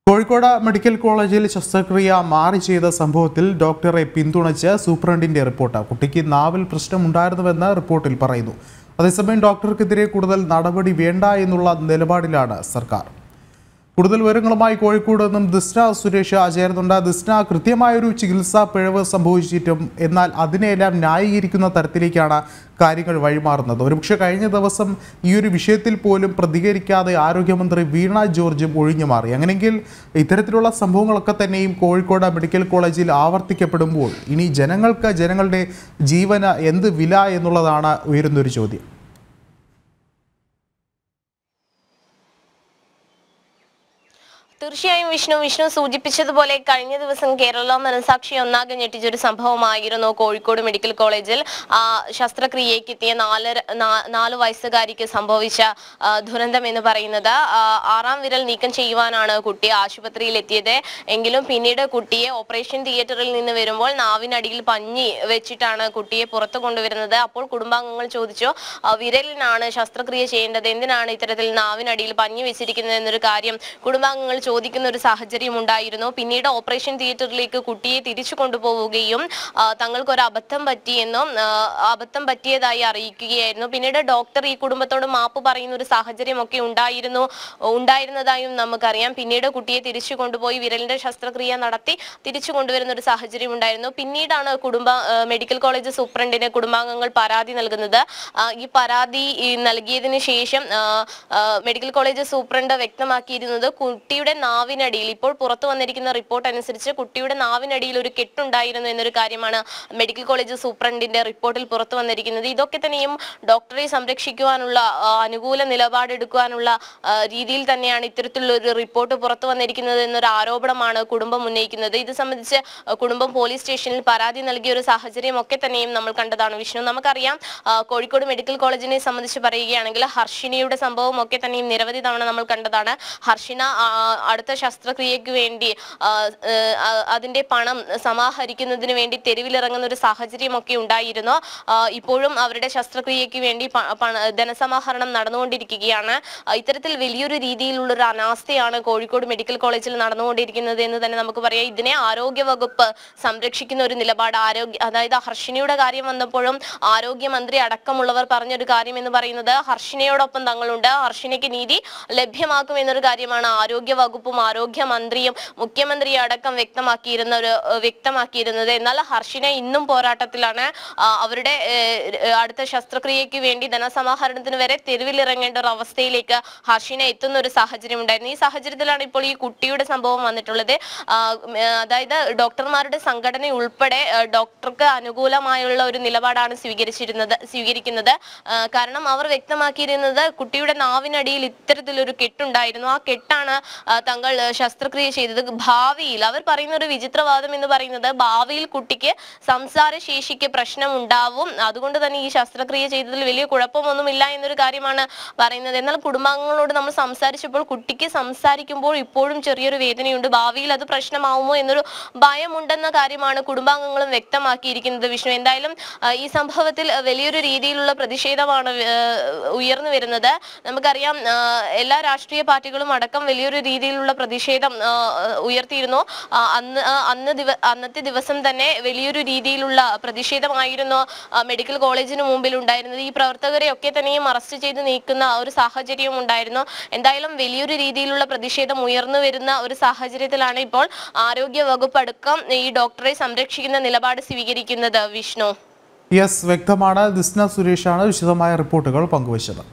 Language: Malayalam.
കോഴിക്കോട് മെഡിക്കൽ കോളേജിൽ ശസ്ത്രക്രിയ മാറി ചെയ്ത സംഭവത്തിൽ ഡോക്ടറെ പിന്തുണച്ച് സൂപ്രണ്ടിന്റെ റിപ്പോർട്ട്. കുട്ടിക്ക് നാവിൽ പ്രശ്നമുണ്ടായിരുന്നുവെന്ന് റിപ്പോർട്ടിൽ പറയുന്നു. അതേസമയം ഡോക്ടർക്കെതിരെ കൂടുതൽ നടപടി വേണ്ട എന്നുള്ള നിലപാടിലാണ് സർക്കാർ. കൂടുതൽ വിവരങ്ങളുമായി കോഴിക്കോട് നിന്നും ദിസ്ന സുരേഷ് ചേരുന്നുണ്ട്. ദിസ്ന, കൃത്യമായൊരു ചികിത്സാ പിഴവ് സംഭവിച്ചിട്ടും എന്നാൽ അതിനെല്ലാം ന്യായീകരിക്കുന്ന തരത്തിലേക്കാണ് കാര്യങ്ങൾ വഴിമാറുന്നത്. ഒരുപക്ഷെ കഴിഞ്ഞ ദിവസം ഈ ഒരു വിഷയത്തിൽ പോലും പ്രതികരിക്കാതെ ആരോഗ്യമന്ത്രി വീണ ജോർജും ഒഴിഞ്ഞു മാറി. അങ്ങനെയെങ്കിൽ ഇത്തരത്തിലുള്ള സംഭവങ്ങളൊക്കെ തന്നെയും കോഴിക്കോട് മെഡിക്കൽ കോളേജിൽ ആവർത്തിക്കപ്പെടുമ്പോൾ ഇനി ജനങ്ങളുടെ ജീവന് എന്ത് വില എന്നുള്ളതാണ് ഉയരുന്നൊരു ചോദ്യം. തീർച്ചയായും വിഷ്ണു സൂചിപ്പിച്ചതുപോലെ കഴിഞ്ഞ ദിവസം കേരള മനസാക്ഷി ഒന്നാകെ ഞെട്ടിച്ചൊരു സംഭവമായിരുന്നു കോഴിക്കോട് മെഡിക്കൽ കോളേജിൽ ശസ്ത്രക്രിയയ്ക്ക് എത്തിയ 4 വയസ്സുകാരിക്ക് സംഭവിച്ച ദുരന്തം എന്ന് പറയുന്നത്. 6ാം വിരൽ നീക്കം ചെയ്യുവാനാണ് കുട്ടി ആശുപത്രിയിൽ എത്തിയത്. എങ്കിലും പിന്നീട് കുട്ടിയെ ഓപ്പറേഷൻ തിയേറ്ററിൽ നിന്ന് വരുമ്പോൾ നാവിനടിയിൽ പഞ്ഞി വെച്ചിട്ടാണ് കുട്ടിയെ പുറത്തു കൊണ്ടുവരുന്നത്. അപ്പോൾ കുടുംബാംഗങ്ങൾ ചോദിച്ചു, വിരലിനാണ് ശസ്ത്രക്രിയ ചെയ്യേണ്ടത്, എന്തിനാണ് ഇത്തരത്തിൽ നാവിനടിയിൽ പഞ്ഞി വെച്ചിരിക്കുന്നത് എന്നൊരു കാര്യം കുടുംബാംഗങ്ങൾ ചോദിക്കുന്ന ഒരു സാഹചര്യം ഉണ്ടായിരുന്നു. പിന്നീട് ഓപ്പറേഷൻ തിയേറ്ററിലേക്ക് കുട്ടിയെ തിരിച്ചു കൊണ്ടുപോവുകയും തങ്ങൾക്കൊരു അബദ്ധം പറ്റിയതായി അറിയിക്കുകയായിരുന്നു. പിന്നീട് ഡോക്ടർ ഈ കുടുംബത്തോട് മാപ്പ് പറയുന്ന ഒരു സാഹചര്യമൊക്കെ ഉണ്ടായിരുന്നതായും നമുക്കറിയാം. പിന്നീട് കുട്ടിയെ തിരിച്ചു കൊണ്ടുപോയി വിരലിന്റെ ശസ്ത്രക്രിയ നടത്തി തിരിച്ചു കൊണ്ടുവരുന്ന ഒരു സാഹചര്യം ഉണ്ടായിരുന്നു. പിന്നീടാണ് മെഡിക്കൽ കോളേജ് സൂപ്രണ്ടിന് കുടുംബാംഗങ്ങൾ പരാതി നൽകുന്നത്. ഈ പരാതി നൽകിയതിനു ശേഷം മെഡിക്കൽ കോളേജ് സൂപ്രണ്ട് വ്യക്തമാക്കിയിരുന്നത് കുട്ടിയുടെ നാവിനടിയിൽ, ഇപ്പോൾ പുറത്തു വന്നിരിക്കുന്ന റിപ്പോർട്ട് അനുസരിച്ച് കുട്ടിയുടെ നാവിനടിയിൽ ഒരു കെട്ടുണ്ടായിരുന്നു എന്നൊരു കാര്യമാണ് മെഡിക്കൽ കോളേജ് സൂപ്രണ്ടിന്റെ റിപ്പോർട്ടിൽ പുറത്തു വന്നിരിക്കുന്നത്. ഇതൊക്കെ തന്നെയും ഡോക്ടറെ സംരക്ഷിക്കുവാനുള്ള അനുകൂല നിലപാടെടുക്കുവാനുള്ള രീതിയിൽ തന്നെയാണ് ഇത്തരത്തിലുള്ള ഒരു റിപ്പോർട്ട് പുറത്തു വന്നിരിക്കുന്നത് എന്നൊരു ആരോപണമാണ് കുടുംബം ഉന്നയിക്കുന്നത്. ഇത് സംബന്ധിച്ച് കുടുംബം പോലീസ് സ്റ്റേഷനിൽ പരാതി നൽകിയ ഒരു സാഹചര്യം ഒക്കെ തന്നെയും നമ്മൾ കണ്ടതാണ്. വിഷ്ണു, നമുക്കറിയാം കോഴിക്കോട് മെഡിക്കൽ കോളേജിനെ സംബന്ധിച്ച് പറയുകയാണെങ്കിൽ ഹർഷിനയുടെ സംഭവം ഒക്കെ തന്നെയും നിരവധി തവണ നമ്മൾ കണ്ടതാണ്. ഹർഷിന അടുത്ത ശസ്ത്രക്രിയയ്ക്ക് വേണ്ടി അതിന്റെ പണം സമാഹരിക്കുന്നതിന് വേണ്ടി തെരുവിലിറങ്ങുന്ന ഒരു സാഹചര്യമൊക്കെ ഉണ്ടായിരുന്നു. ഇപ്പോഴും അവരുടെ ശസ്ത്രക്രിയയ്ക്ക് വേണ്ടി ധനസമാഹരണം നടന്നുകൊണ്ടിരിക്കുകയാണ്. ഇത്തരത്തിൽ വലിയൊരു രീതിയിലുള്ള ഒരു അനാസ്ഥയാണ് കോഴിക്കോട് മെഡിക്കൽ കോളേജിൽ നടന്നുകൊണ്ടിരിക്കുന്നത് എന്ന് തന്നെ നമുക്ക് പറയാം. ഇതിനെ ആരോഗ്യവകുപ്പ് സംരക്ഷിക്കുന്ന ഒരു നിലപാട്, അതായത് ഹർഷിനയുടെ കാര്യം വന്നപ്പോഴും ആരോഗ്യമന്ത്രി അടക്കമുള്ളവർ പറഞ്ഞൊരു കാര്യം എന്ന് പറയുന്നത് ഹർഷിനയോടൊപ്പം തങ്ങളുണ്ട്, ഹർഷിനയ്ക്ക് നീതി ലഭ്യമാക്കും എന്നൊരു കാര്യമാണ് ആരോഗ്യവകുപ്പും ആരോഗ്യമന്ത്രിയും മുഖ്യമന്ത്രി അടക്കം വ്യക്തമാക്കിയിരുന്നത്. എന്നാൽ ഹർഷിന ഇന്നും പോരാട്ടത്തിലാണ്. അവരുടെ അടുത്ത ശസ്ത്രക്രിയയ്ക്ക് വേണ്ടി ധനസമാഹരണത്തിന് വരെ തെരുവിലിറങ്ങേണ്ട ഒരു അവസ്ഥയിലേക്ക് ഹർഷിന എത്തുന്ന ഒരു സാഹചര്യം ഉണ്ടായിരുന്നു. ഈ സാഹചര്യത്തിലാണ് ഇപ്പോൾ ഈ കുട്ടിയുടെ സംഭവം വന്നിട്ടുള്ളത്. അതായത് ഡോക്ടർമാരുടെ സംഘടന ഉൾപ്പെടെ ഡോക്ടർക്ക് അനുകൂലമായുള്ള ഒരു നിലപാടാണ് സ്വീകരിക്കുന്നത്. കാരണം അവർ വ്യക്തമാക്കിയിരുന്നത് കുട്ടിയുടെ നാവിനടിയിൽ ഇത്തരത്തിലൊരു കെട്ടുണ്ടായിരുന്നു. ആ കെട്ടാണ് തങ്ങൾ ശസ്ത്രക്രിയ ചെയ്തത്. ഭാവിയിൽ അവർ പറയുന്ന ഒരു വിചിത്രവാദം എന്ന് പറയുന്നത് ഭാവിയിൽ കുട്ടിക്ക് സംസാര ശേഷിക്ക് പ്രശ്നം ഉണ്ടാവും, അതുകൊണ്ട് തന്നെ ഈ ശസ്ത്രക്രിയ ചെയ്തതിൽ വലിയ കുഴപ്പമൊന്നുമില്ല എന്നൊരു കാര്യമാണ് പറയുന്നത്. എന്നാൽ കുടുംബാംഗങ്ങളോട് നമ്മൾ സംസാരിച്ചപ്പോൾ കുട്ടിക്ക് സംസാരിക്കുമ്പോൾ ഇപ്പോഴും ചെറിയൊരു വേദനയുണ്ട്, ഭാവിയിൽ അത് പ്രശ്നമാവുമോ എന്നൊരു ഭയമുണ്ടെന്ന കാര്യമാണ് കുടുംബാംഗങ്ങളും വ്യക്തമാക്കിയിരിക്കുന്നത്. വിഷ്ണു, എന്തായാലും ഈ സംഭവത്തിൽ വലിയൊരു രീതിയിലുള്ള പ്രതിഷേധമാണ് ഉയർന്നു വരുന്നത്. നമുക്കറിയാം എല്ലാ രാഷ്ട്രീയ പാർട്ടികളും അടക്കം വലിയൊരു രീതിയിലുള്ള പ്രതിഷേധം ഉയർത്തിയിരുന്നു. അന്നത്തെ ദിവസം തന്നെ വലിയൊരു രീതിയിലുള്ള പ്രതിഷേധമായിരുന്നു മെഡിക്കൽ കോളേജിന് മുമ്പിൽ ഉണ്ടായിരുന്നത്. ഈ പ്രവർത്തകരെ ഒക്കെ തന്നെയും അറസ്റ്റ് ചെയ്ത് നീക്കുന്ന ഒരു സാഹചര്യവും ഉണ്ടായിരുന്നു. എന്തായാലും വലിയൊരു രീതിയിലുള്ള പ്രതിഷേധം ഉയർന്നു വരുന്ന ഒരു സാഹചര്യത്തിലാണ് ഇപ്പോൾ ആരോഗ്യ വകുപ്പ് അടക്കം ഈ ഡോക്ടറെ സംരക്ഷിക്കുന്ന നിലപാട് സ്വീകരിക്കുന്നത്. വിഷ്ണു, യെസ്, വ്യക്തമാണ്. ദിസ്ന സുരേഷാണ് വിശദമായ റിപ്പോർട്ടുകൾ പങ്കുവച്ചത്.